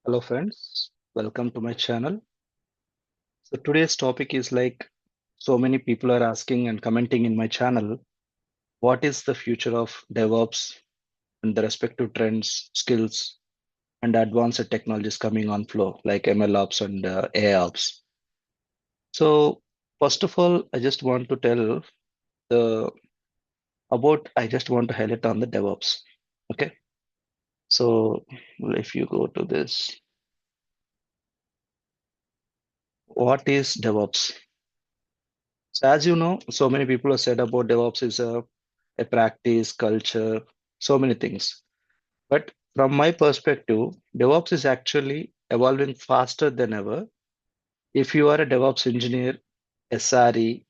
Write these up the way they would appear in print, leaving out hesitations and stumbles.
Hello friends, welcome to my channel. So today's topic is like so many people are asking and commenting in my channel, what is the future of DevOps and the respective trends, skills, and advanced technologies coming on flow like MLOps and AIOps. So first of all, I just want to tell the I just want to highlight on the DevOps. Okay. So if you go to this, what is DevOps? So as you know, so many people have said about DevOps is a practice, culture, so many things. But from my perspective, DevOps is actually evolving faster than ever. If you are a DevOps engineer, SRE,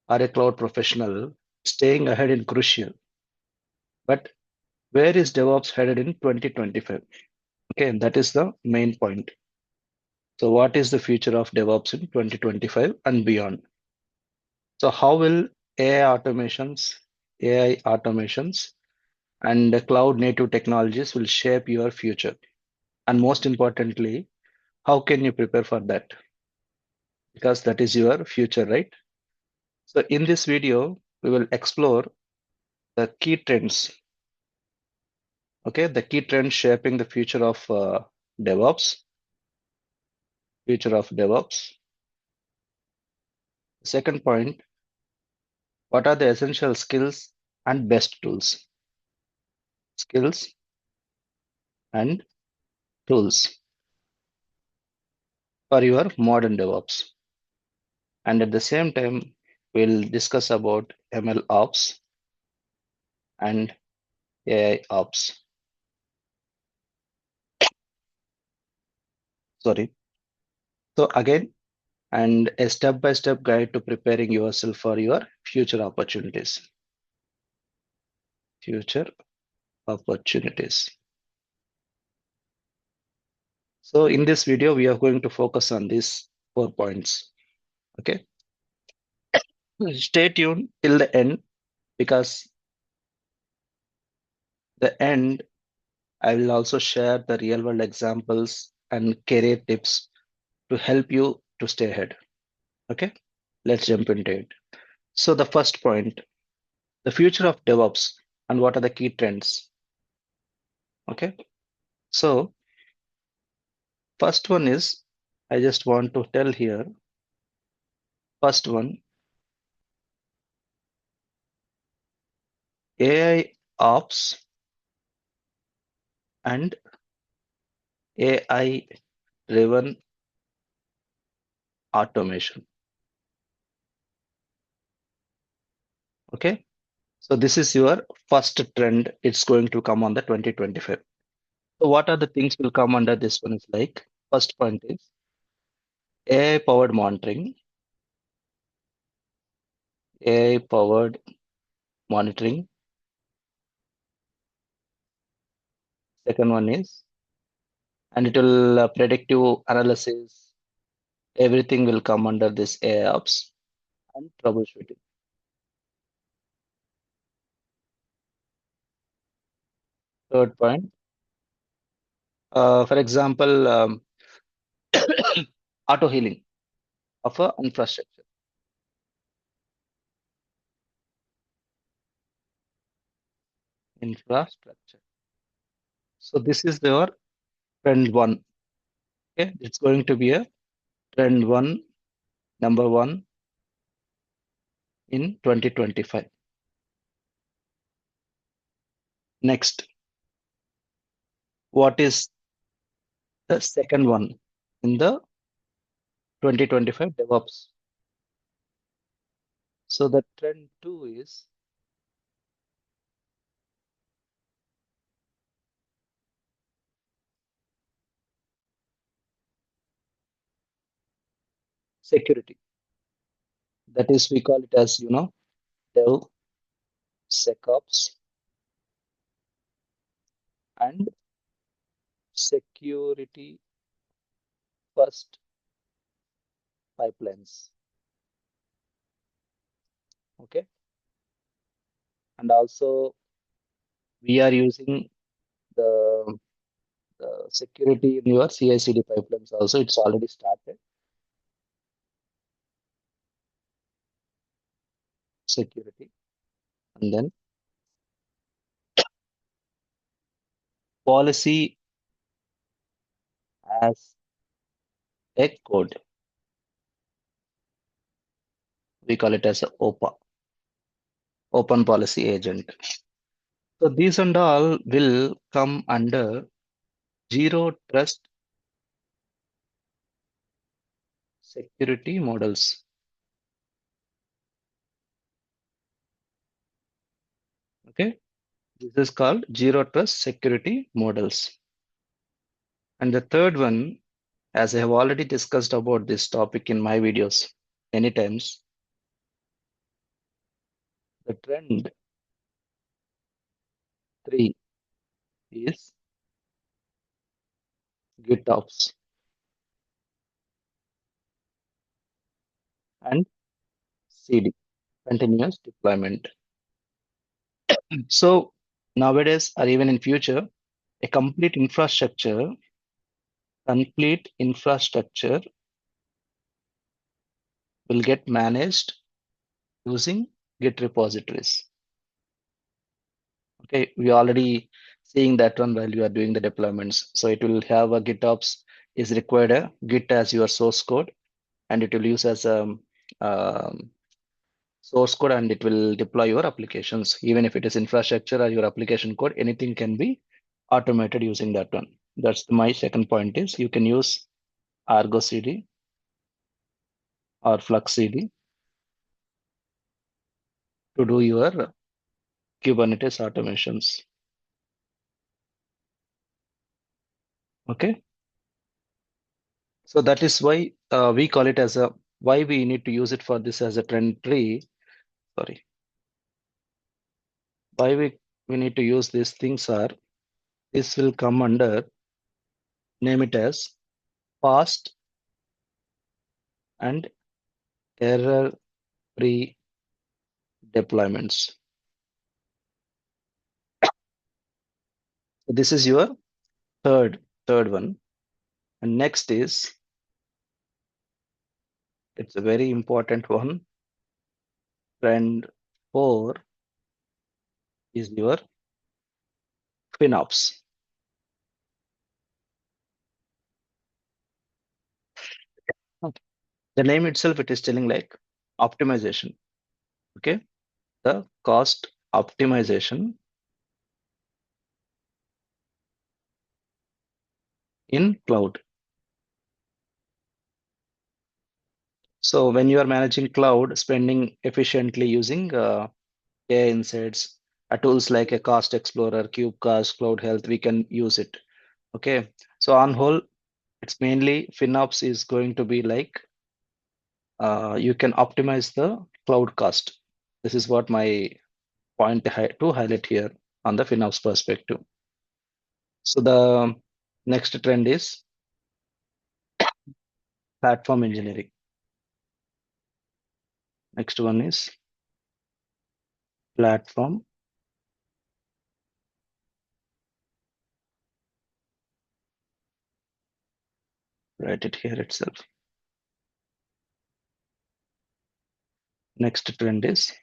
or a cloud professional, staying ahead is crucial. But where is DevOps headed in 2025? Okay, that is the main point. So what is the future of DevOps in 2025 and beyond? So how will AI automations, and the cloud native technologies will shape your future? And most importantly, how can you prepare for that? Because that is your future, right? So in this video, we will explore the key trends, okay? The key trends shaping the DevOps, future of DevOps. Second point, what are the essential skills and best tools? Skills and tools for your modern DevOps. And at the same time, we'll discuss about MLOps and AI ops. Sorry. So again, and a step-by-step guide to preparing yourself for your future opportunities. Future opportunities. So in this video, we are going to focus on these 4 points. Okay. Stay tuned till the end because the end, I will also share the real world examples and career tips to help you to stay ahead. Okay. Let's jump into it. So the first point, the future of DevOps and what are the key trends. Okay. So first one is, I just want to tell here, first one, AI ops and AI driven automation. Okay. So this is your first trend. It's going to come on the 2025. So what are the things will come under this one is like, first point is AI powered monitoring, AI powered monitoring. Second one is, and it will predictive analysis. Everything will come under this AI ops and troubleshooting. Third point, for example, auto healing of a infrastructure. Infrastructure. So this is your trend one. Okay, it's going to be a trend one, number one in 2025. Next, what is the second one in the 2025 DevOps? So the trend two is security. That is, we call it as, DevSecOps and security first pipelines. Okay. And also we are using the security in your CI/CD pipelines also, it's already started. Security, and then policy as a code. We call it as a OPA, Open Policy Agent. So these and all will come under zero trust security models. Okay, this is called zero trust security models. And the third one, as I have already discussed about this topic in my videos many times, the trend three is GitOps and CD, continuous deployment. So nowadays, or even in future, a complete infrastructure will get managed using Git repositories. Okay, we already seeing that one while you are doing the deployments. So it will have a GitOps is required a Git as your source code, and it will use as a um, source code, and it will deploy your applications. Even if it is infrastructure or your application code, anything can be automated using that one. That's my second point is you can use Argo CD or Flux CD to do your Kubernetes automations. Okay. So that is why we call it as a, why we need to use it for this as a trend tree. Sorry. Why we need to use these things are, this will come under, name it as fast and error free deployments. So this is your third one. And next is, it's a very important one. Trend four is your FinOps. Okay. The name itself, it is telling like optimization. Okay. The cost optimization in cloud. So when you are managing cloud, spending efficiently using AI insights, tools like a Cost Explorer, Kubecast, Cloud Health, we can use it. Okay. So on whole, it's mainly FinOps is going to be like you can optimize the cloud cost. This is what my point to highlight here on the FinOps perspective. So the next trend is platform engineering. Next one is platform. Write it here itself. Next trend is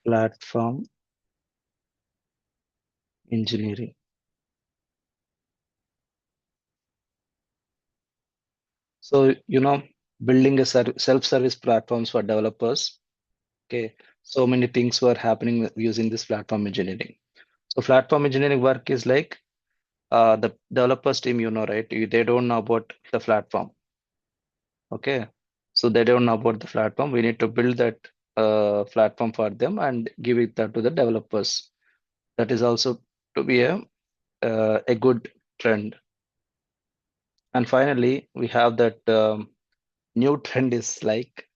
platform engineering. So, building a self-service platforms for developers. Okay. So many things were happening using this platform engineering. So platform engineering work is like the developers team, right? They don't know about the platform. Okay. So they don't know about the platform. We need to build that platform for them and give it that to the developers. That is also to be a good trend. And finally, we have that new trend is like,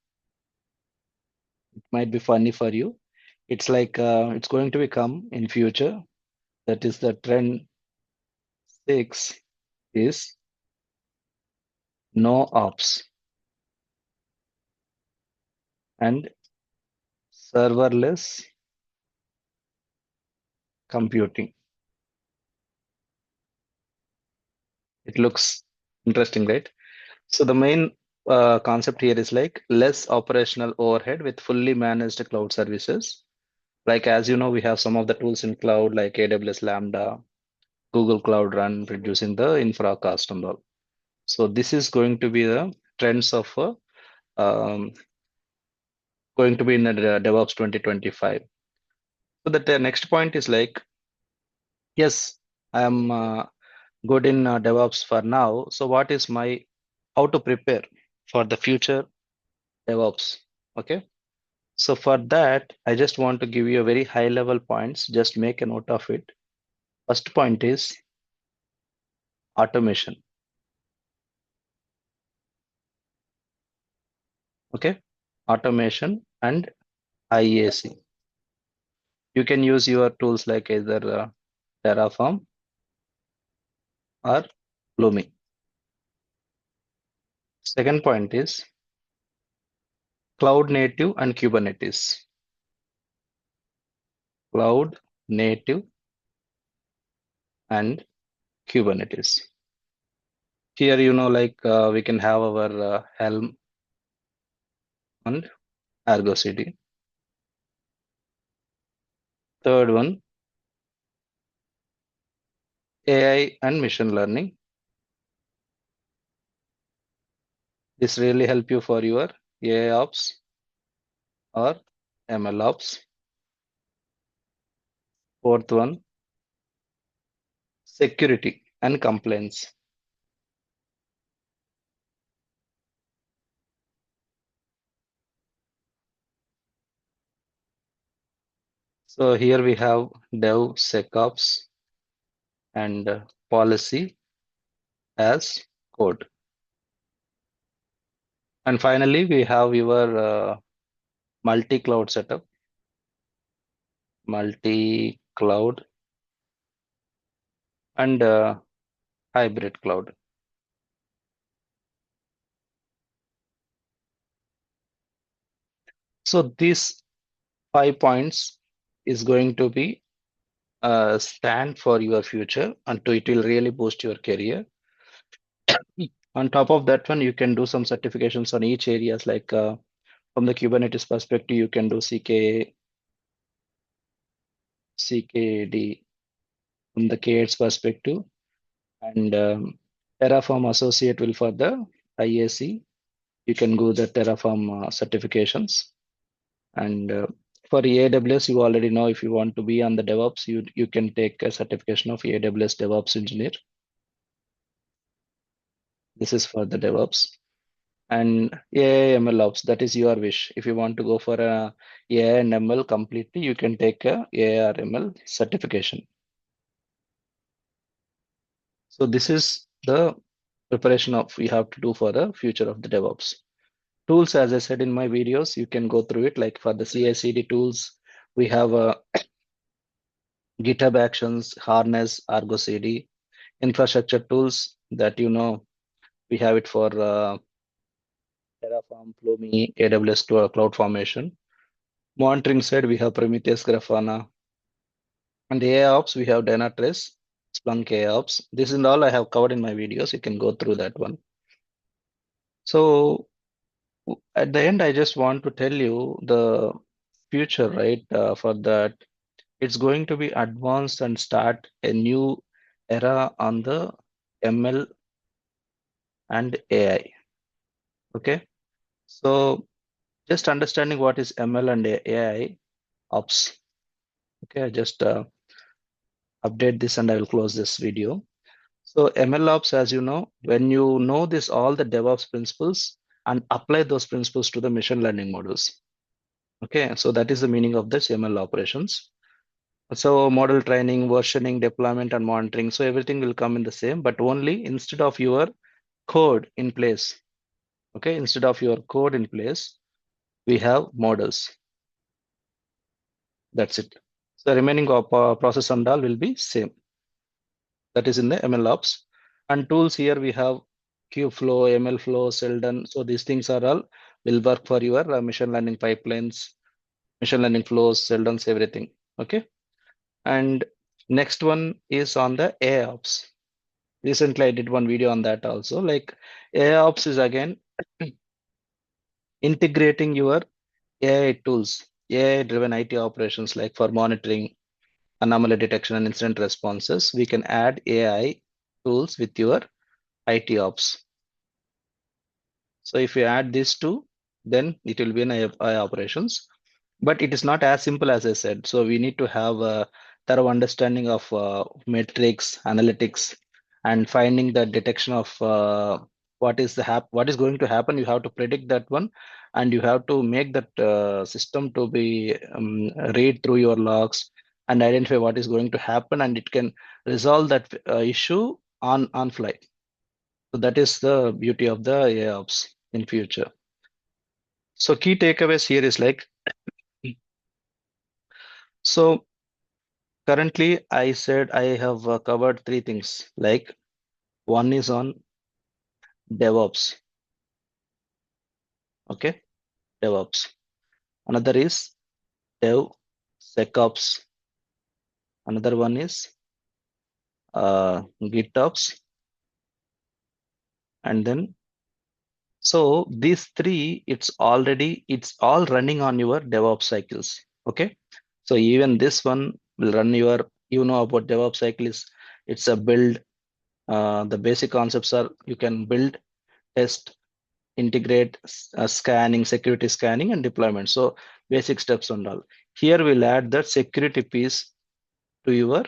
it might be funny for you. It's like it's going to become in future. That is the trend six is no ops and serverless computing. It looks interesting, right? So the main concept here is like less operational overhead with fully managed cloud services. Like as you know, we have some of the tools in cloud like AWS Lambda, Google Cloud Run, reducing the infra cost and all. So this is going to be the trends of going to be in the DevOps 2025. So the next point is like, yes, I am good in DevOps for now. So what is my how to prepare for the future DevOps? Okay. So for that, I just want to give you a very high level points. Just make a note of it. First point is automation. Okay. Automation and IAC. You can use your tools like either Terraform or Lumi. Second point is cloud native and Kubernetes. Cloud native and Kubernetes. Here, like we can have our Helm and Argo CD. Third one, AI and machine learning. This really help you for your AIOps or MLOps. Fourth one, security and compliance. So here we have DevSecOps and policy as code. And finally, we have your multi-cloud setup, multi-cloud and hybrid cloud. So these 5 points is going to be stand for your future and it will really boost your career. On top of that one, you can do some certifications on each areas like from the Kubernetes perspective, you can do CKD from the KADS perspective and Terraform associate will for the IAC. You can go the Terraform certifications. And for AWS, you already know if you want to be on the DevOps, you can take a certification of AWS DevOps engineer. This is for the DevOps. And AI MLOps, that is your wish. If you want to go for a AI and ML completely, you can take a AI or ML certification. So this is the preparation of we have to do for the future of the DevOps. Tools, as I said in my videos, you can go through it. Like for the CI/CD tools, we have GitHub Actions, Harness, Argo CD, infrastructure tools that we have it for Terraform, Plumi, AWS Cloud Formation. Monitoring side, we have Prometheus, Grafana, and AIOps, we have Dynatrace, Splunk AIOps. This is all I have covered in my videos. You can go through that one. So at the end, I just want to tell you the future, right? For that, it's going to be advanced and start a new era on the ML and AI. Okay. So just understanding what is ML and AI ops. Okay, I just update this and I will close this video. So MLOps, as you know, when you know this, all the DevOps principles and apply those principles to the machine learning models. Okay, so that is the meaning of this ML operations. So model training, versioning, deployment, and monitoring. So everything will come in the same, but only instead of your code in place. Okay, instead of your code in place, we have models. That's it. So remaining process and all will be same. That is in the MLOps. And tools here we have Kubeflow, MLflow, Sheldon. So these things are all will work for your machine learning pipelines, machine learning flows, Sheldons, everything. Okay. And Next one is on the AIOps. Recently, I did one video on that also. Like AIOps is again integrating your AI tools, AI-driven IT operations, like for monitoring, anomaly detection, and incident responses. We can add AI tools with your IT ops. So if you add these two, then it will be an AI operations. But it is not as simple as I said. So we need to have a thorough understanding of metrics, analytics, and finding the detection of what is going to happen. You have to predict that one, and you have to make that system to be read through your logs and identify what is going to happen, and it can resolve that issue on fly. So that is the beauty of the AIOps in future. So key takeaways here is like, so currently I said I have covered three things. Like one is on DevOps, okay, DevOps. Another is DevSecOps. Another one is GitOps, and then so these three, it's all running on your DevOps cycles. Okay. So even this one will run your, you know about DevOps cycle is it's a build. The basic concepts are you can build, test, integrate, scanning, security scanning, and deployment. So basic steps and all. Here we'll add that security piece to your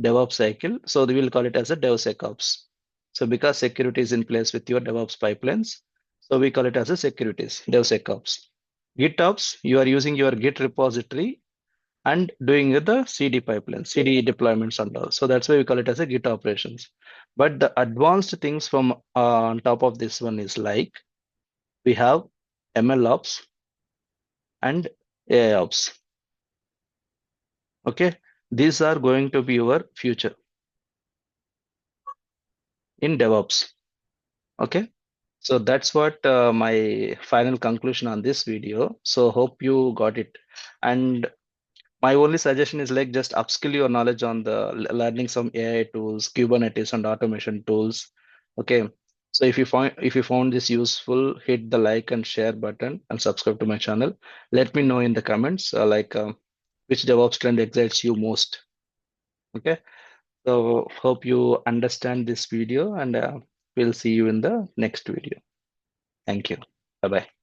DevOps cycle. So we will call it as a DevSecOps. So because security is in place with your DevOps pipelines, so we call it as a securities, DevSecOps. GitOps, you are using your Git repository and doing the CD pipeline, CD deployments and all. So that's why we call it as a Git operations. But the advanced things from on top of this one is like we have MLOps and AIOps. Okay, these are going to be your future in DevOps. Okay, so that's what my final conclusion on this video. So hope you got it. And my only suggestion is like just upskill your knowledge on the learning some AI tools, Kubernetes and automation tools. Okay. So if you found this useful, hit the like and share button and subscribe to my channel. Let me know in the comments which DevOps trend excites you most. Okay. So hope you understand this video, and we'll see you in the next video. Thank you. Bye bye.